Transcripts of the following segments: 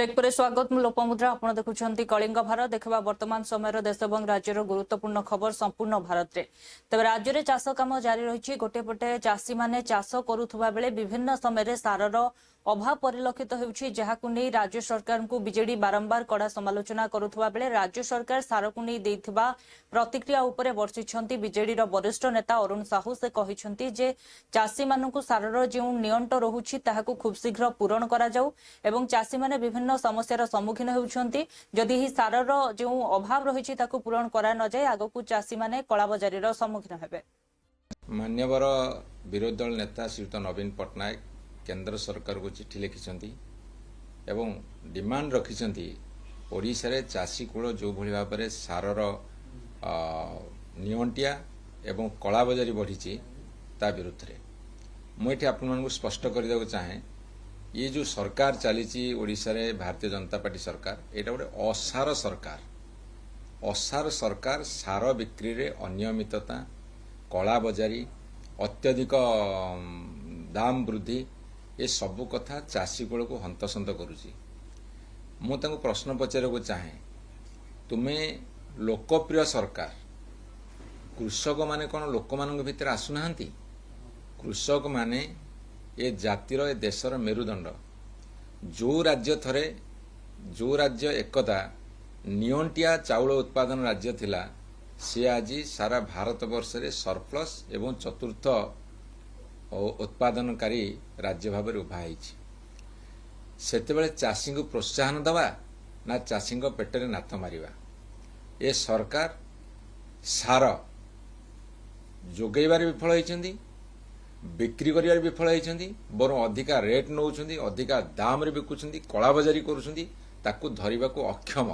Break पर स्वागत मु लोपमुद्रा आपण देखुछंती कलिंग भारत देखबा वर्तमान समय देश और राज्यर गुरुत्वपूर्ण खबर संपूर्ण भारत रे तबे राज्य रे चाष काम जारी रही गोटे पटे चाषी माने चाष करुथुबा बेले विभिन्न समय सारर अभाव परिलक्षित होउछि जहाकु नै राज्य सरकार को बीजेडी बारंबार कड़ा समालोचना करुथुबा बेले राज्य सरकार सार को नै देथिबा प्रतिक्रिया उपरे वर्षिछंती बीजेडी रो वरिष्ठ नेता अरुण साहू से कहिछंती जे चाषी मानकु सारर जे नियंट रहुछि ताहाकु खूब शीघ्र पूरण करा जाऊ एवं चाषी माने विभिन्न समस्यार सम्मुखीन होउछंती जदि ही सारर जे अभाव रहिछि ताकु पूरण करा न जाय आगकु चाषी माने कलाबजारीर सम्मुखीन हेबे। मान्यवर विरोधी दल नेता श्रीयुत नवीन पट्टनायक केंद्र सरकार को चिठी लिखिछंती एवं डिमांड रखिछंती ओडिशा रे चाषी कूल जो भली भाव में सारर नियंटिया एवं कलाबजारी बढ़ी ता विरुद्ध रे मुझे आपको स्पष्ट करदे चाहे ये जो सरकार चली ओडिशा रे भारतीय जनता पार्टी सरकार यहाँ गोटे असार सरकार सार बिक्री रे अनियमितता कलाबजारी अत्यधिक दाम वृद्धि ये सबू कथा चाषी कूल को हंतसंत करुची। मु तांको प्रश्न पचारे चाहे तुम्हें लोकप्रिय सरकार कृषक माने कौन लोक मान भितर आसुना कृषक माने ये जातिर ए देशर मेरुदंड जो राज्य एकदा नियंटिया चाउल उत्पादन राज्य थिला सी आज सारा भारत वर्ष रे सरप्लस एवं चतुर्थ उत्पादनकारी राज्य भाव में उभा सेतेबेले चाषी को प्रोत्साहन दवा ना चाषी पेटरे नाथ मारिबा ए सरकार सार जोगैबार विफल होइछंदी बिक्री करिवार विफल होइछंदी बरं अधिका रेट नौछंदी अधिका दाम रे बिकुछंदी कलाबजारी करूछंदी ताकू धरिबाकू अक्षम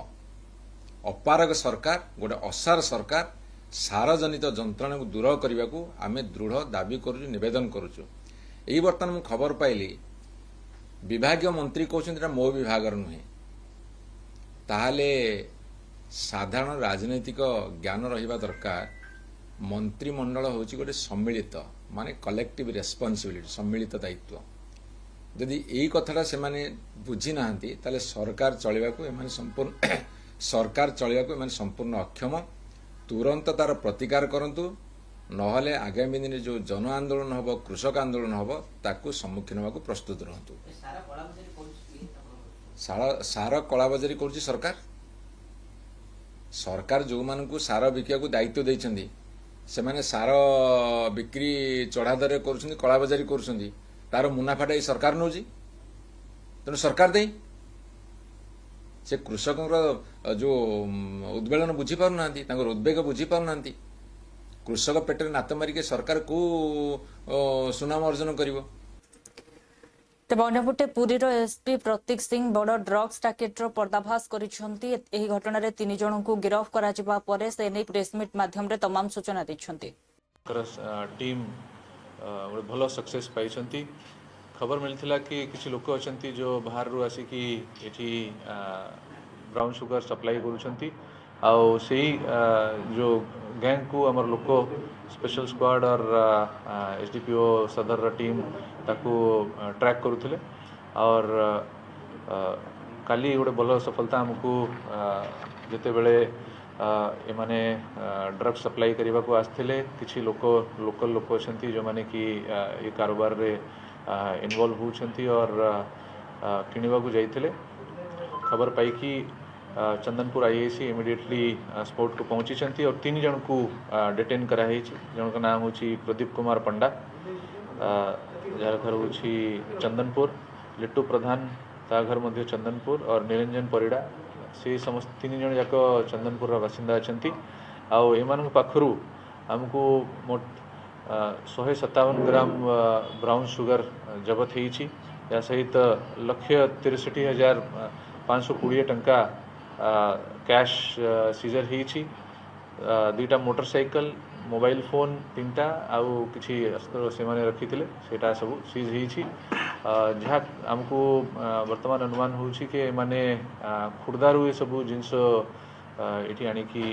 अपारग सरकार गोटे असार सरकार सार जनित जंत्रणा को दूर करने को आम दृढ़ दाबी करुचु निवेदन करुचु। यही बर्तमान मु खबर पाइली विभागीय मंत्री कहते मो विभाग नुहे ताहले साधारण राजनैतिक ज्ञान रहिबा दरकार मंत्रिमंडल होची गोटे सम्मिलित माने कलेक्टिव रेस्पॉन्सिबिलिटी सम्मिलित दायित्व जदि यही कथाटा से माने बुझी नाहंती ताले सरकार चलिबा को एमाने संपूर्ण सरकार चलिबा को एमाने संपूर्ण अक्षम तुरंत तार प्रतिकार करंतु नहले आगामी दिन जो जन आंदोलन हम कृषक आंदोलन हम ताकू सम्मुखीन होगा प्रस्तुत रहतु। सार कलाबजारी करुच्ची सरकार सरकार जो मानू सार बिकिया को दायित्व देइछंदी से माने सार बिक्री चढ़ा दर कर कलाबजारी कर तार मुनाफाटा ये सरकार नौची तेणु सरकार दे से कृषक जो उद्वेलन बुझी पारना उद्वेग बुझी पारना कृषक पेटर नात मारिके सरकार को सुनाम अर्जन करिवो। तेज अंपटे पुरीर एसपी प्रतीक सिंह बड़ ड्रग्स टाकेटर पर्दाफाश करिसेंती एही घटना रे 3 जन को गिरफ्त करा जिबा परे से नै प्रेसमिट माध्यम रे तमाम सूचना दैछंती। टीम भलो सक्सेस पाइछंती खबर मिलथिला कि किछि लोक अछंती जो बाहर रु आसी एठी ब्राउन सुगर सप्लाई करूछंती आउ सेही जो गैंग को हमर लोक स्पेशल स्क्वाड और एसडीपीओ सदर टीम ताकू ट्रैक करूथिले और काली गोटे भल सफलता हमको जेते बेले एमाने ड्रग्स सप्लाई करने को आसथिले किछि लोकल लोक अछंती जो माने कि ये कारोबार रे इन्वॉल्व होउछंती और किनिबा को जाइथिले खबर पाई कि चंदनपुर आईआईसी इमिडिएटली स्पॉट को पहुंची और 3 जन को डिटेन कराई जन का नाम होची प्रदीप कुमार पंडा जार घर होची चंदनपुर लिट्टू प्रधान ता घर मध्य चंदनपुर और निरंजन परिड़ा से समस्त 3 जन जाक चंदनपुर बासिंदा अछंती आउ एमान पाखरु हमको मोट 157 ग्राम ब्राउन सुगर जबत होईची या सहित 1,63,520 टंका कैश सीजर होईची 2टा मोटरसाइकल मोबाइल फोन 3टा आउ किछि अस्त्र से माने रखिथिले सेटा सब सीज होईची जहाँ हमको वर्तमान अनुमान होउची कि माने खुर्दारू ये सब जिनस एठी आनिकी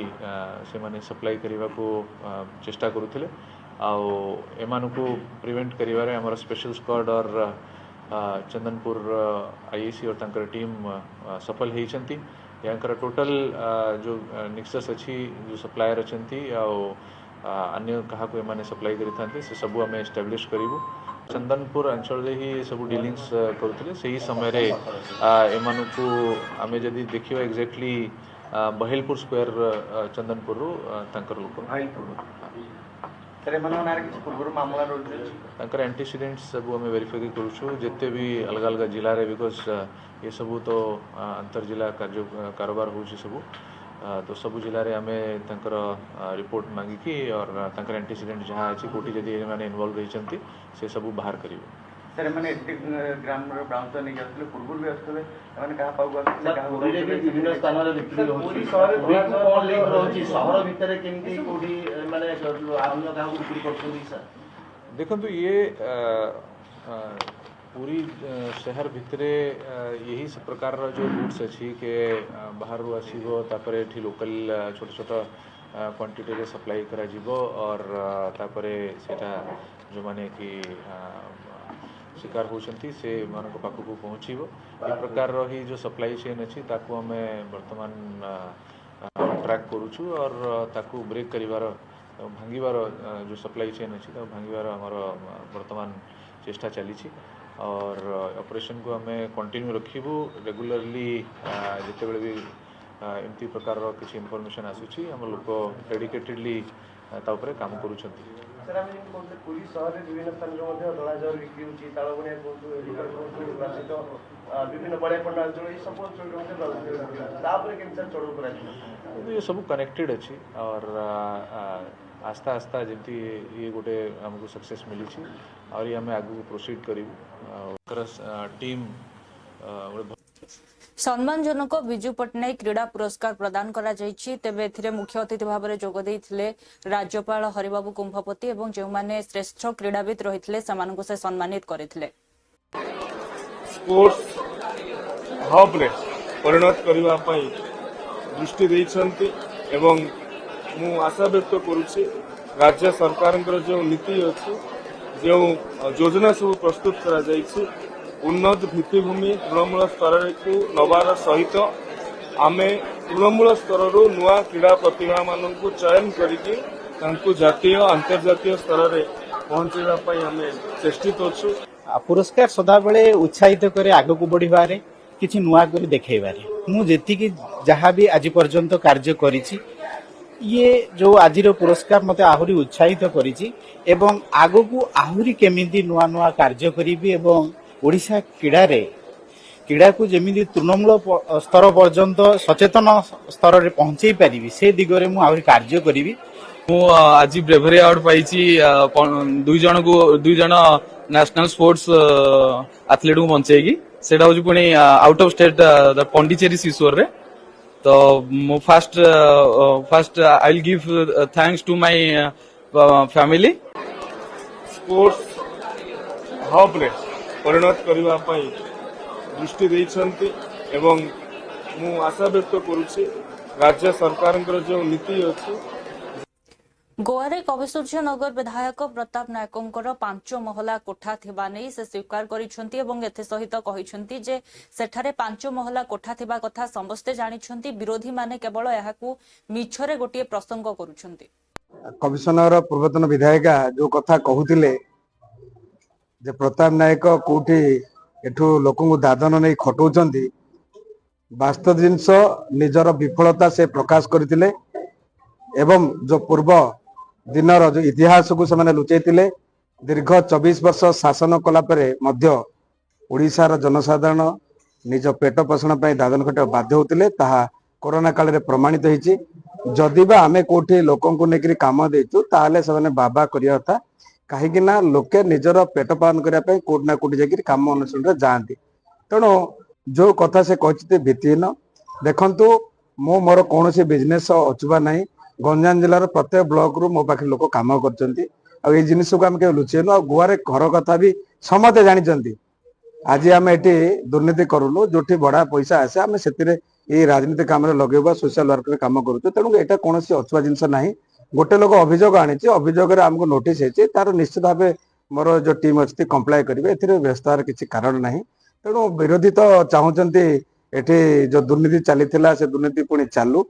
से माने सप्लाई करबा को चेष्टा करूथिले आउ एमानकु प्रिवेंट करिवारे हमर स्पेशल स्क्वाड और चंदनपुर आईएसी और तंकर टीम सफल होती यांकर टोटल जो निक्सस अच्छी जो सप्लायर अच्छी अन्य क्या एमाने सप्लाई करें से सबू आम एस्टाब्लीश करूँ चंदनपुर अंचल ही सब डीलिंग्स करुले से ही समय एमानू आम जदि देखा एक्जाक्टली बहेलपुर स्क्वायर चंदनपुर लोक एंटीसीडेंट्स सब आम वेरीफाई करुँ जिते भी अलग अलग जिले में बिकज ये सब तो अंतर जिला कारोबार हो सब तो सब जिले में आम रिपोर्ट मांगिकी और एंटीसीडेंट जहाँ अच्छी कौटी जदि मैंने इनवॉल्व होती से सब बाहर करें सर मैंने ग्राम ब्राउन नहीं जाते पूर्व भी आसते मैंने कहा पाऊ विभिन्न स्थान रे बिक्री होची कोन लिंक रहची शहर भितर केमती कोडी माने अन्य कहा बिक्री करछोदी सर देखो तो ये पूरी शहर भितरे यही सब प्रकार जो रूट्स अच्छी के बाहर आसो तापर एठी लोकल छोट छोट क्वांटिटी रे सप्लाई करा जीवो और तापरे सेटा जो माने कि शिकार होती से मान पाखक पहुँचो ये प्रकार ही जो सप्लाई चेन अच्छी ताकू आम बर्तमान ट्रैक करुचु और ताकू ब्रेक करिवार भांगिबार जो सप्लाई चेन अच्छी भांगिबार आमर बर्तमान चेष्टा चली और ऑपरेशन को आम कंटिन्यू रखिबू रेगुलरली जिते बड़े भी एमती प्रकार किसी इनफॉरमेशन आसूची आम लोक डेडिकेटेडली काम करुछंती सर आम पुलिस शहर में विभिन्न स्थान में दलाजर बिक्री होची तालबनिया को विभिन्न बड़े पंडा अंचल ये सब अंचल तापर केम सर चढ़ो करा ये सब कनेक्टेड अच्छी और आस्ता आस्ता जमी ये गोटे आमको सक्सेस मिली और ये आम आगू प्रोसीड करूँ टीम सम्मानजनक विजु पट्टनायक क्रीड़ा पुरस्कार प्रदान करा जायछि तेबे एथिरे मुख्य अतिथि भाव में जोग देइथिले राज्यपाल हरिबाबू कुंभपति एवं जो माने श्रेष्ठ क्रीड़ाविद रहिथिले समानकु से सम्मानित करिथिले स्पोर्ट्स हब रे परिणत करबा पई दृष्टि दैछंती एवं मु आशा व्यक्त करूछि राज्य सरकारक जो नीति अछि जो योजना सब प्रस्तुत करा जायछि उन्नत भित्तिभूमि तृणमूल स्तर को नवार सहित आम तृणमूल स्तर नुआ क्रीड़ा प्रतिभा मान चयन करके जातीय अंतर्जातीय स्तर में पहुंचाई आम चेष्टित अच्छु पुरस्कार सदा बेले उत्साहित करे आग को बढ़िबारे किछि नुआ कर देखैबारे मु जेतिकी जहाँ भी आज पर्यंत कार्य करिछि ये जो आजिर पुरस्कार मते आहुरी उत्साहित करिछि एवं आगो को आहुरी केमिति नुआ नुआ कार्य करिबि एवं ओडिशा क्रीड़ा को जमी तृणमूल स्तर पर्यंत सचेतन स्तर में पहुंचाई पारि से दिगरे मु आहुरी कार्य करी आज ब्रेवरी अवार्ड पाई दुई जन नेशनल स्पोर्ट्स एथलीट को बंचेगी सेटा हूँ पुणी आउट ऑफ स्टेट पंडिचेरी शिशुर रे तो मु first I will give thanks to my family sports hub रे परिणत करबा पई दृष्टि दैछंती एवं मु आशा व्यक्त करूछि राज्य सरकारक जो नीति अछि गोवा कविसूर्य नगर विधायक प्रताप नायकोंकर 5 महला कोठा थिबा नै से स्वीकार करिसंती एवं एथे सहित कहिसंती जे सेठारे 5 महला कोठा थिबा कथा समस्ते जानिसंती विरोधी माने केवल एहाकू मिछरे गोटिए प्रसंग करूछंती कमिशनर पूर्वतन विधायिका जो कथा कहूतिले जे प्रताप नायक कोठी एठू लोकंकु दादन नहीं खटौचंती वास्तव जिनस निजर विफलता से प्रकाश करथिले एवं जो पूर्व दिनर जो इतिहास को से लुचैतिले दीर्घ 24 वर्ष शासन कला परे मध्य ओडिशार जनसाधारण निज पेट पोषण पर दादन खटे बाध्य होतिले ताहा कोरोना काल रे प्रमाणित होईची जदि बा आमे कोठी लोकंकु नेकरी काम देचु ताहाले से बाबा करिया था कहीं लोके निजर पेट पालन करने कोटना कोटी जाकर कम अनुष्ठान जाती तेणु जो कथा से कहते भित्तिहीन देखु मो मोर कौन बिजनेस अचुबा ना गंजाम जिलार प्रत्येक ब्लॉक रु मो पाखे लोक कम कर जिनस को आम लुचेनु आ गोवा घर कथा भी समस्ते जानते आज आम ये दुर्नीति करूनु जो बड़ा पैसा आसे आम से राजनीति काम लगे सोशल वर्क काम करूँ तेणु यहाँ कौन अछुआ जिनस ना गोटे लोक अभियोग आनी अभियोग आमको नोटिस तार निश्चित भाव मोर जो टीम अच्छी कंप्लाय करेंगे ए व्यस्त हर किसी कारण ना तेणु विरोधी तो चाहते एठी जो दुर्नीति चली से दुर्नीति पुणी चालू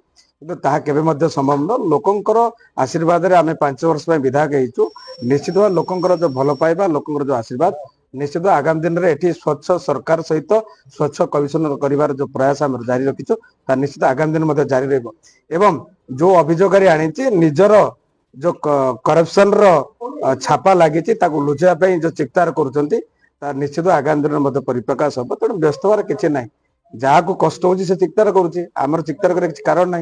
कि ताहा केबे मध्य संभव न लोकंकर आशीर्वाद रे आमे 5 वर्ष विधायक हेचु निश्चित भाव लोकंकर जो भल पाइबा लोकंकर जो आशीर्वाद निश्चित आगामी दिन में एठी स्वच्छ सरकार सहित स्वच्छ कमिशनर करिवार जो प्रयास आम जारी रखिछु ता निश्चित आगामी दिन में जारी रहबो एवं जो अभियोगकारी आनी निजर जो करप्शन रो छापा लगी लुचाइवा ପାଇଁ जो चिक्तार करुछंती ता निश्चित आगामी दिन में परिप्रकाश हम तेणु व्यस्त हबार किसी ना जहाँ को कष्ट होची से चिक्तार करुचे आमर चिक्तार करे किसी कारण ना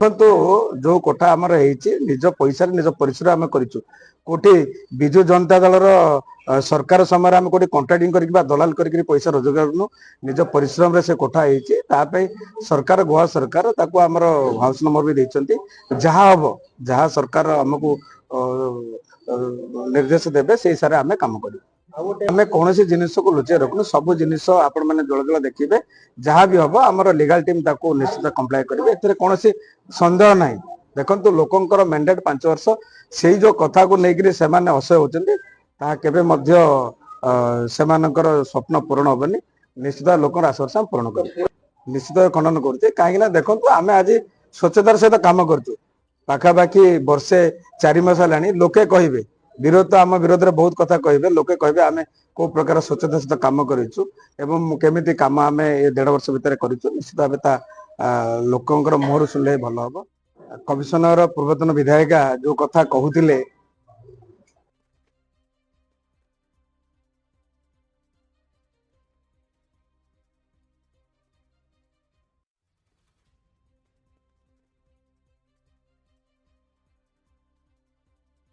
देखो जो कोठा आमर निज पैसा निज परिश्रम आम करूँ कोठी विजु जनता दल सरकार समय आम कोठी कंट्राक्टिंग कर दलाल करके पैसा रोजगार नु निज परिश्रम रे से कोठा होती सरकार गोवा सरकार ताकू आमर हाउस नंबर भी देइछंती जहाँ हम जहाँ सरकार आमको निर्देश देवे से हिसाब से आम कम करूँ आम कौन जिनिस को लुचाई रखुन सब जिनिस आपण मैंने जल जल देखिए जहाँ भी हम आम लीगल टीम ताको निश्चित कंप्लाय करेंगे एथिरे कौन सन्देह ना देखो लोकंकर मैंडेट 5 वर्ष से जो कथा को लेकर से असह्य होती सेमानकर स्वप्न पूरण हेनी निश्चित लोक आश्वास पूरण कर निश्चित खंडन करुचे कहीं देखो आम आज स्वच्छतार सहित कम करुँ पाखापाखि वर्षे 4 मास है लोके कहे विरोध तो आम विरोध में बहुत कथा कहे लोके कहे आम को प्रकार स्वच्छता सहित कम करूँ केमी कम आम ये 1.5 वर्ष भितर करूँ निश्चित भाव लोकंर मुहर शुणिले भल हम कमिशनर पूर्वतन विधायिका जो कथा कहते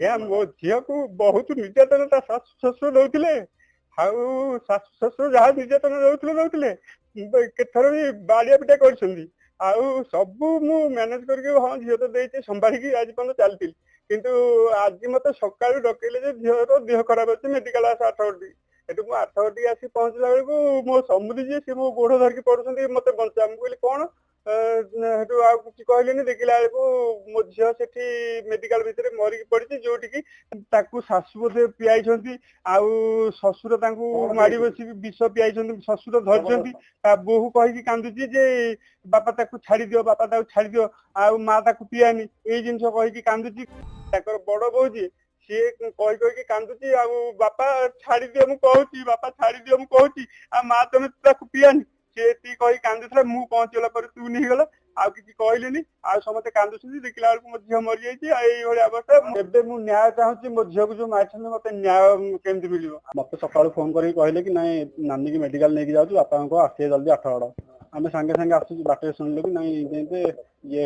मो झील को बहुत निर्यातन शाशु शशुर दौले शाशु शशुर जहाँ निर्यातन दौले केथर भी बाड़िया पिटा कर सब मु मैनेज करके हाँ झील तो देती संभाली आज पर्यटन चलती किंतु आज मत सका डकैले झील देह खराब अच्छे मेडिकल आस 8 एटू 8 आसी पहुंचला बेलू मो समुदी जी सी मो गोड़ धरिकी पड़ुंट मत बचा मुझे कौन किसी कहले देखला बेलू मो झील से मेडिकल भितर मरिकी पड़ी जोटि शाशु बोधे पियाई शशुर माड़ी बस विष पियाई शशुर धरती बोहू कहीकि कांदुची जे बापा ताकू छाड़ी दियो बापा ताकू छाड़ी दियो आ माँ ताकू पियानी ये जिन कहीकि कांदुची बड़ बोहू जी सी कही कांदुची आ बापा छाड़ी दियो मु कहूची बापा छाड़ी दियो मु कहूची आ माँ तुम ताकू पियानी सी कही कांदुला मु पहुंचला पर तू नहीं गला आउ किसी कहलेनी आ समस्ते कांदुଛନ୍ତି देखला बेलू मो झील मरी जाइए अवस्था एबे मु न्याय चाहूँगी मो झील को जो मारछन मत न्याय केमती मिल मत सका फोन करके कहले कि नाई नानी की मेडिकल लेके जाऊँ बापा को आसे जल्दी 8 बड़ आम सांगे सांगे आसू बाटे शुणिलु कि नाई ये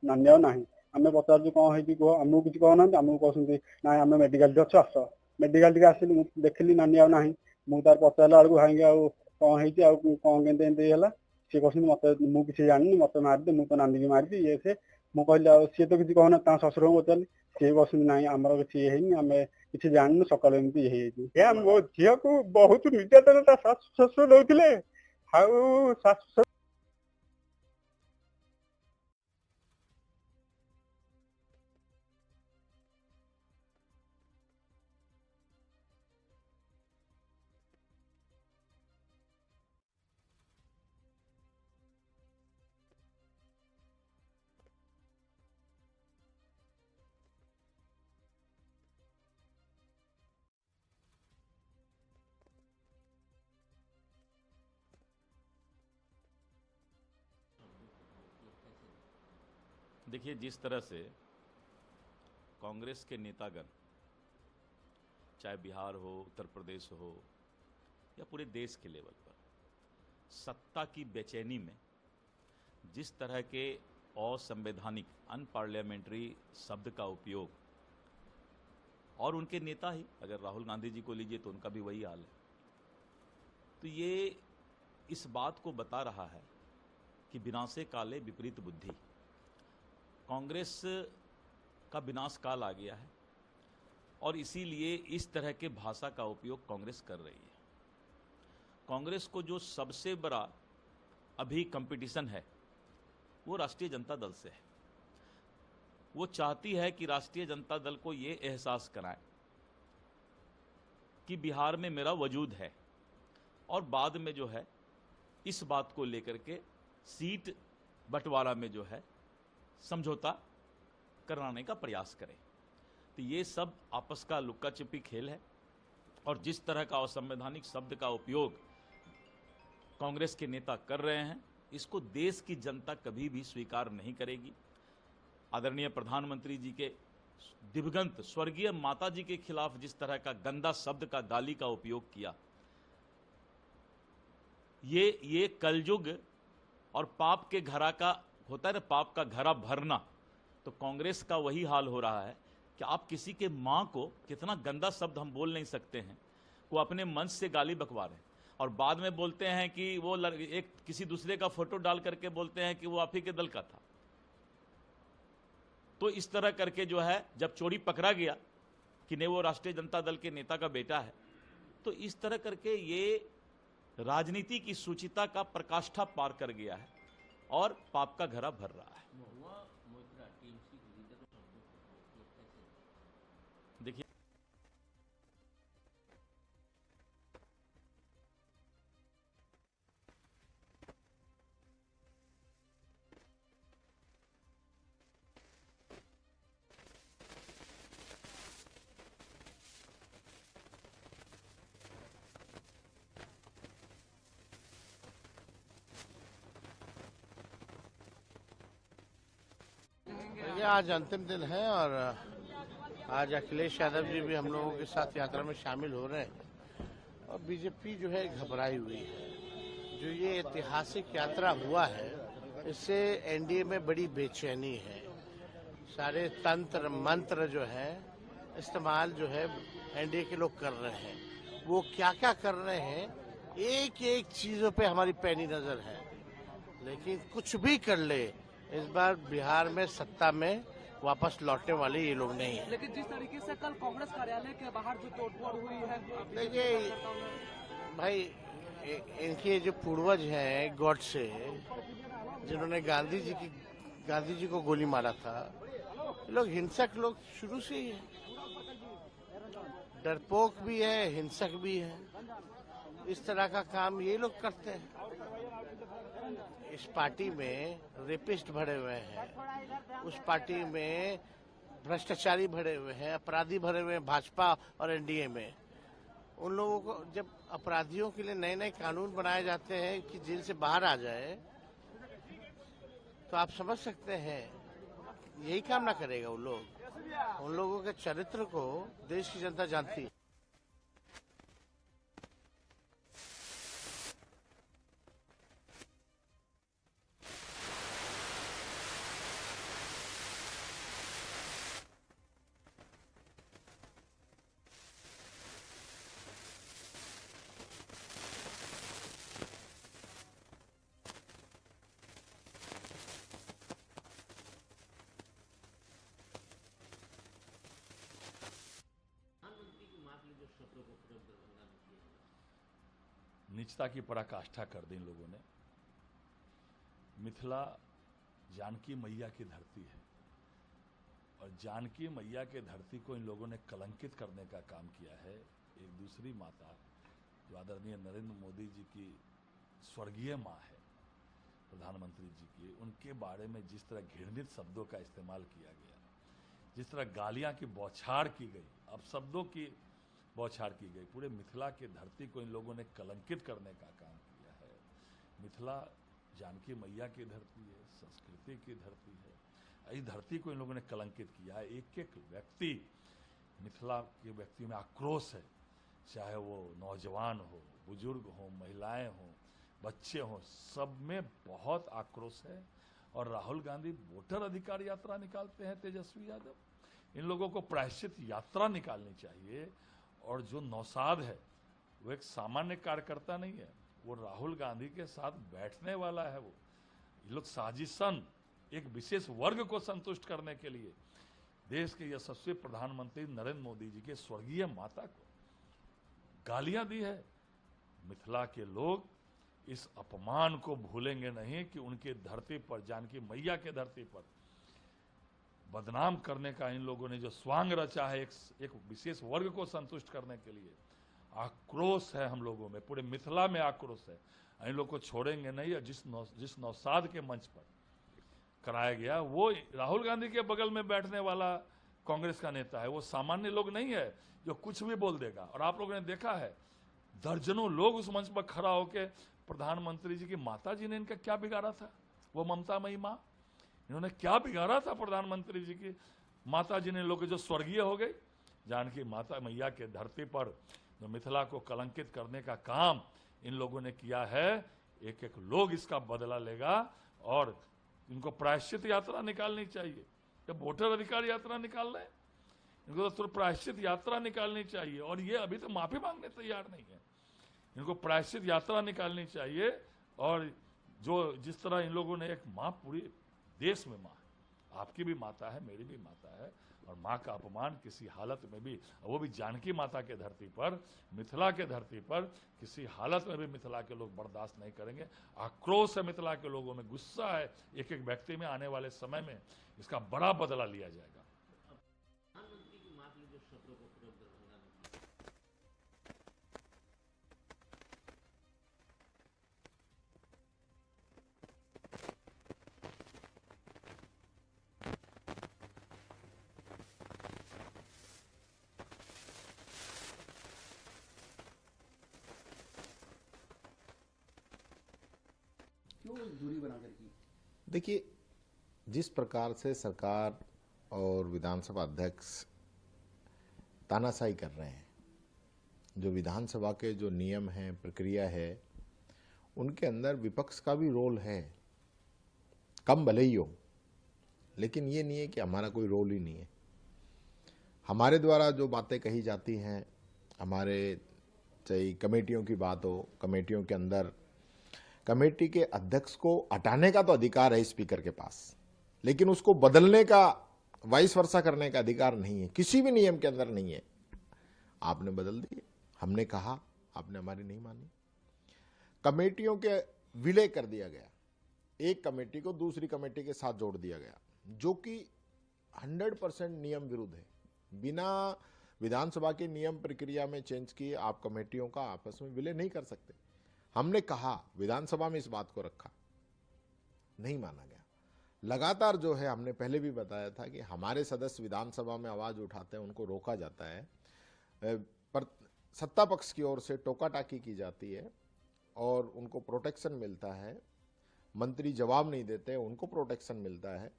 नानी आ ना आम पचारू कौन है कह आमको किसी कहना आमको कहते ना आम मेडिकल अच्छे आस मेडिकल टी आसली देखिली नानी आ ना मुझे तार पचारा बेलू भाई कौन है कौन केमती है सी कहते मत मुझे जानी मत मारिदे मुझे तो नानी की मारिदी ये से मुझे कहली सी तो किसी कहना शशुर को पचारि सी कहते ना आमर किसी ये आम किसी जानू सकाल एमती मो झील को बहुत निर्यातन शाशु शशुर दौले शाशु देखिए, जिस तरह से कांग्रेस के नेतागण चाहे बिहार हो, उत्तर प्रदेश हो या पूरे देश के लेवल पर सत्ता की बेचैनी में जिस तरह के असंवैधानिक अनपार्लियामेंट्री शब्द का उपयोग, और उनके नेता ही अगर राहुल गांधी जी को लीजिए तो उनका भी वही हाल है, तो ये इस बात को बता रहा है कि विनाशे काले विपरीत बुद्धि, कांग्रेस का विनाश काल आ गया है और इसीलिए इस तरह के भाषा का उपयोग कांग्रेस कर रही है। कांग्रेस को जो सबसे बड़ा अभी कंपटीशन है वो राष्ट्रीय जनता दल से है। वो चाहती है कि राष्ट्रीय जनता दल को ये एहसास कराए कि बिहार में मेरा वजूद है, और बाद में जो है इस बात को लेकर के सीट बंटवारा में जो है समझौता कराने का प्रयास करें। तो ये सब आपस का लुक्का छिपी खेल है, और जिस तरह का असंवैधानिक शब्द का उपयोग कांग्रेस के नेता कर रहे हैं, इसको देश की जनता कभी भी स्वीकार नहीं करेगी। आदरणीय प्रधानमंत्री जी के दिवंगत स्वर्गीय माता जी के खिलाफ जिस तरह का गंदा शब्द का गाली का उपयोग किया, ये कलयुग और पाप के घड़ा का होता है ना, पाप का घड़ा भरना, तो कांग्रेस का वही हाल हो रहा है कि आप किसी के मां को, कितना गंदा शब्द हम बोल नहीं सकते हैं, वो अपने मंच से गाली बकवा रहे हैं, और बाद में बोलते हैं कि वो एक किसी दूसरे का फोटो डाल करके बोलते हैं कि वो आप ही के दल का था। तो इस तरह करके जो है जब चोरी पकड़ा गया कि नहीं वो राष्ट्रीय जनता दल के नेता का बेटा है, तो इस तरह करके ये राजनीति की सूचिता का प्रकाष्ठा पार कर गया है और पाप का घड़ा भर रहा है। देखिए, आज अंतिम दिन है और आज अखिलेश यादव जी भी हम लोगों के साथ यात्रा में शामिल हो रहे हैं, और बीजेपी जो है घबराई हुई है। जो ये ऐतिहासिक यात्रा हुआ है, इससे एनडीए में बड़ी बेचैनी है। सारे तंत्र मंत्र जो है इस्तेमाल जो है एनडीए के लोग कर रहे हैं। वो क्या क्या कर रहे हैं, एक एक चीजों पे हमारी पैनी नजर है, लेकिन कुछ भी कर ले, इस बार बिहार में सत्ता में वापस लौटने वाले ये लोग नहीं है। लेकिन जिस तरीके से कल कांग्रेस कार्यालय के बाहर जो तोड़फोड़ हुई है, देखिए भाई, इनके जो पूर्वज हैं गॉडसे, जिन्होंने गांधी जी को गोली मारा था, लोग हिंसक लोग शुरू से ही है, डरपोक भी है, हिंसक भी है। इस तरह का काम ये लोग करते हैं। इस पार्टी में रेपिस्ट भरे हुए हैं, उस पार्टी में भ्रष्टाचारी भरे हुए हैं, अपराधी भरे हुए हैं भाजपा और एनडीए में। उन लोगों को जब अपराधियों के लिए नए नए कानून बनाए जाते हैं कि जेल से बाहर आ जाए, तो आप समझ सकते हैं यही काम ना करेगा उन लोग। उन लोगों के चरित्र को देश की जनता जानती है। नीचता की पराकाष्ठा कर दी इन लोगों ने। मिथिला जानकी मैया की धरती है, और जानकी मैया के धरती को इन लोगों ने कलंकित करने का काम किया है। एक दूसरी माता जो आदरणीय नरेंद्र मोदी जी की स्वर्गीय माँ है, प्रधानमंत्री जी की, उनके बारे में जिस तरह घृणित शब्दों का इस्तेमाल किया गया, जिस तरह गालियां की बौछार की गई, अब शब्दों की बौछार की गई, पूरे मिथिला की धरती को इन लोगों ने कलंकित करने का काम किया है। मिथिला जानकी मैया की धरती है, संस्कृति की धरती है। इस धरती को इन लोगों ने कलंकित किया है। एक एक व्यक्ति, मिथिला के व्यक्ति में आक्रोश है, चाहे वो नौजवान हो, बुजुर्ग हो, महिलाएं हो, बच्चे हो, सब में बहुत आक्रोश है। और राहुल गांधी वोटर अधिकार यात्रा निकालते हैं, तेजस्वी यादव। इन लोगों को प्रायश्चित यात्रा निकालनी चाहिए। और जो नौसाद है वो एक सामान्य कार्यकर्ता नहीं है, वो राहुल गांधी के साथ बैठने वाला है। वो ये लोग साजिशन एक विशेष वर्ग को संतुष्ट करने के लिए देश के यशस्वी प्रधानमंत्री नरेंद्र मोदी जी के स्वर्गीय माता को गालियां दी है। मिथिला के लोग इस अपमान को भूलेंगे नहीं कि उनकी धरती पर, जानकी मैया के धरती पर बदनाम करने का इन लोगों ने जो स्वांग रचा है एक विशेष वर्ग को संतुष्ट करने के लिए, आक्रोश है हम लोगों में, पूरे मिथिला में आक्रोश है। इन लोग को छोड़ेंगे नहीं। और जिस नौसाद के मंच पर कराया गया, वो राहुल गांधी के बगल में बैठने वाला कांग्रेस का नेता है, वो सामान्य लोग नहीं है जो कुछ भी बोल देगा। और आप लोगों ने देखा है, दर्जनों लोग उस मंच पर खड़ा होकर प्रधानमंत्री जी की माता जी ने इनका क्या बिगाड़ा था, वो ममता मई माँ, इन्होंने क्या बिगाड़ा था प्रधानमंत्री जी की माता जी ने, लोग जो स्वर्गीय हो गई। जानकी माता मैया के धरती पर जो मिथिला को कलंकित करने का काम इन लोगों ने किया है, एक एक लोग इसका बदला लेगा। और इनको प्रायश्चित यात्रा निकालनी चाहिए। जब वोटर अधिकार यात्रा निकाल रहे हैं, इनको तो प्रायश्चित यात्रा निकालनी चाहिए। और ये अभी तो माफी मांगने तैयार नहीं है। इनको प्रायश्चित यात्रा निकालनी चाहिए। और जो जिस तरह इन लोगों ने एक माँ, पूरी देश में माँ, आपकी भी माता है, मेरी भी माता है, और माँ का अपमान किसी हालत में भी, वो भी जानकी माता के धरती पर, मिथिला के धरती पर, किसी हालत में भी मिथिला के लोग बर्दाश्त नहीं करेंगे। आक्रोश है मिथिला के लोगों में, गुस्सा है एक एक व्यक्ति में। आने वाले समय में इसका बड़ा बदला लिया जाएगा। क्यों दूरी बनाकर की? देखिए, जिस प्रकार से सरकार और विधानसभा अध्यक्ष तानाशाही कर रहे हैं, जो विधानसभा के जो नियम हैं, प्रक्रिया है, उनके अंदर विपक्ष का भी रोल है, कम भले ही हो, लेकिन ये नहीं है कि हमारा कोई रोल ही नहीं है। हमारे द्वारा जो बातें कही जाती हैं, हमारे चाहे कमेटियों की बात हो, कमेटियों के अंदर कमेटी के अध्यक्ष को हटाने का तो अधिकार है स्पीकर के पास, लेकिन उसको बदलने का, वाइस वर्सा करने का अधिकार नहीं है, किसी भी नियम के अंदर नहीं है। आपने बदल दिए, हमने कहा, आपने हमारी नहीं मानी। कमेटियों के विलय कर दिया गया, एक कमेटी को दूसरी कमेटी के साथ जोड़ दिया गया, जो कि 100% नियम विरुद्ध है। बिना विधानसभा के नियम प्रक्रिया में चेंज किए आप कमेटियों का आपस में विलय नहीं कर सकते। हमने कहा, विधानसभा में इस बात को रखा, नहीं माना गया। लगातार जो है, हमने पहले भी बताया था कि हमारे सदस्य विधानसभा में आवाज उठाते हैं, उनको रोका जाता है, पर सत्ता पक्ष की ओर से टोका टाकी की जाती है और उनको प्रोटेक्शन मिलता है। मंत्री जवाब नहीं देते, उनको प्रोटेक्शन मिलता है।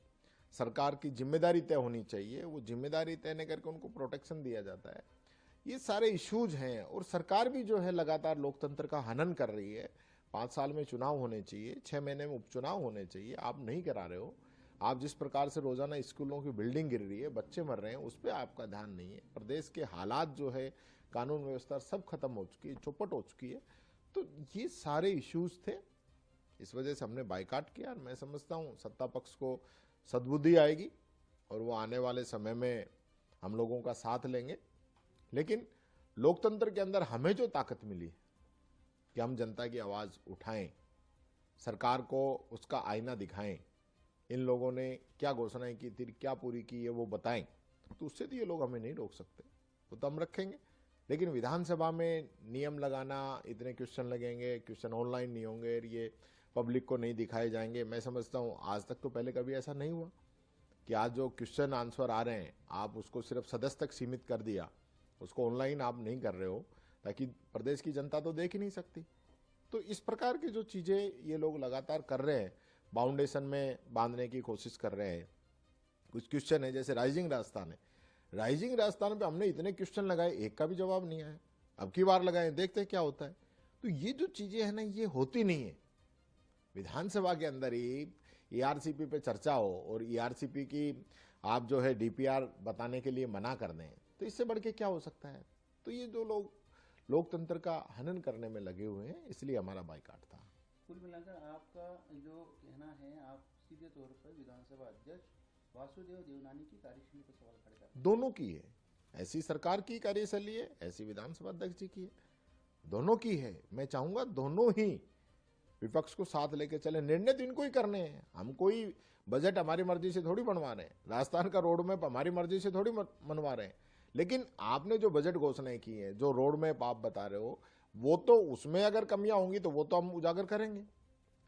सरकार की जिम्मेदारी तय होनी चाहिए, वो जिम्मेदारी तय नहीं करके उनको प्रोटेक्शन दिया जाता है। ये सारे इश्यूज हैं और सरकार भी जो है लगातार लोकतंत्र का हनन कर रही है। 5 साल में चुनाव होने चाहिए, 6 महीने में उपचुनाव होने चाहिए, आप नहीं करा रहे हो। आप जिस प्रकार से रोजाना स्कूलों की बिल्डिंग गिर रही है, बच्चे मर रहे हैं, उस पर आपका ध्यान नहीं है। प्रदेश के हालात जो है, कानून व्यवस्था सब खत्म हो चुकी है, चौपट हो चुकी है। तो ये सारे इश्यूज थे, इस वजह से हमने बाइकाट किया। मैं समझता हूँ सत्ता पक्ष को सद्बुद्धि आएगी और वो आने वाले समय में हम लोगों का साथ लेंगे। लेकिन लोकतंत्र के अंदर हमें जो ताकत मिली है कि हम जनता की आवाज उठाएं, सरकार को उसका आईना दिखाएं, इन लोगों ने क्या घोषणाएं की थी, क्या पूरी की है, वो बताएं, तो उससे तो ये लोग हमें नहीं रोक सकते, वो तो हम रखेंगे। लेकिन विधानसभा में नियम लगाना, इतने क्वेश्चन लगेंगे, क्वेश्चन ऑनलाइन नहीं होंगे, ये पब्लिक को नहीं दिखाए जाएंगे। मैं समझता हूँ आज तक तो पहले कभी ऐसा नहीं हुआ कि आज जो क्वेश्चन आंसर आ रहे हैं, आप उसको सिर्फ सदस्य तक सीमित कर दिया, उसको ऑनलाइन आप नहीं कर रहे हो, ताकि प्रदेश की जनता तो देख ही नहीं सकती। तो इस प्रकार की जो चीजें ये लोग लगातार कर रहे हैं, बाउंडेशन में बांधने की कोशिश कर रहे हैं। कुछ क्वेश्चन है, जैसे राइजिंग राजस्थान है, राइजिंग राजस्थान पे हमने इतने क्वेश्चन लगाए, एक का भी जवाब नहीं आया। अब की बार लगाए, देखते हैं क्या होता है। तो ये जो चीजें है ना, ये होती नहीं है। विधानसभा के अंदर ही ईआरसीपी पे चर्चा हो और ईआरसीपी की आप जो है डीपीआर बताने के लिए मना कर दें, तो इससे बढ़ के क्या हो सकता है। तो ये जो लोग लोकतंत्र का हनन करने में लगे हुए हैं, इसलिए हमारा बाइकाट था। कुल मिलाकर आपका जो कहना है, आप सीधे तौर पर विधानसभा अध्यक्ष वासुदेव देवनानी की कार्यशैली पर सवाल खड़े कर, दोनों की है, ऐसी सरकार की कार्यशैली है, ऐसी विधानसभा अध्यक्ष जी की है, दोनों की है। मैं चाहूंगा दोनों ही विपक्ष को साथ लेके चले। निर्णय तो इनको ही करने हैं, हम कोई बजट हमारी मर्जी से थोड़ी बनवा रहे हैं, राजस्थान का रोड मैप हमारी मर्जी से थोड़ी बनवा रहे हैं। लेकिन आपने जो बजट घोषणाएं की है, जो रोड मैप आप बता रहे हो, वो तो उसमें अगर कमियां होंगी तो वो तो हम उजागर करेंगे।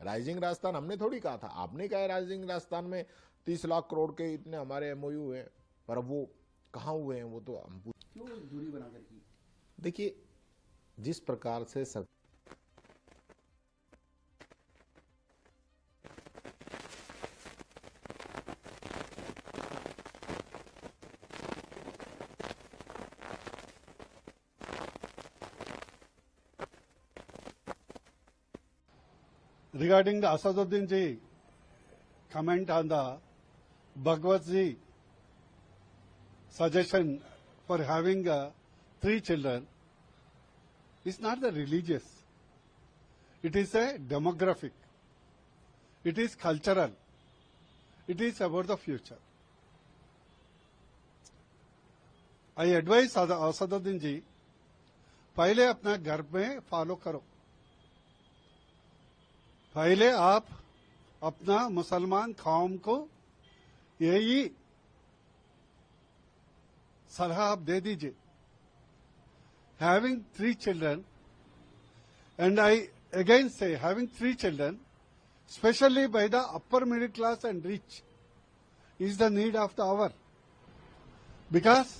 राइजिंग राजस्थान हमने थोड़ी कहा था, आपने कहा है राइजिंग राजस्थान में 30 लाख करोड़ के इतने हमारे MOU हुए, पर अब वो कहाँ हुए हैं वो तो हम क्यों दूरी बनाकर की? देखिए, जिस प्रकार से सरकार Regarding the Asaduddin ji comment on the Bhagwat ji suggestion for having 3 children, it's not the religious. It is a demographic. It is cultural. It is about the future. I advise Asaduddin ji, पहले अपना घर में follow करो। पहले आप अपना मुसलमान कौम को यही सलाह आप दे दीजिए। Having 3 children, and I again say having 3 children, especially by the upper middle class and rich, is the need of the hour. Because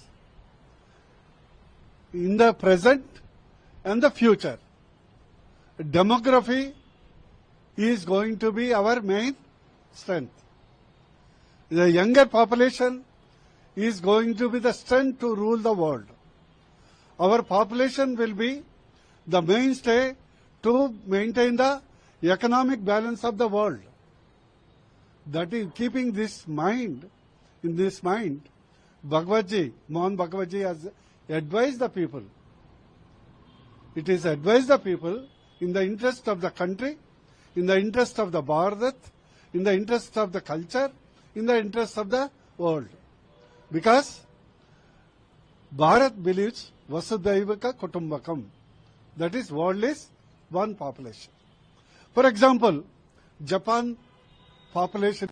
in the present and the future, demography is going to be our main strength. The younger population is going to be the strength to rule the world. Our population will be the mainstay to maintain the economic balance of the world. That is, keeping this mind, in this mind, Bhagwat Ji, Mohan Bhagwat Ji has advised the people. It is advised the people in the interest of the country, in the interest of the Bharat, in the interest of the culture, in the interest of the world. Because Bharat believes Vasudaivaka Kutumbakam. That is, world is one population. For example, Japan population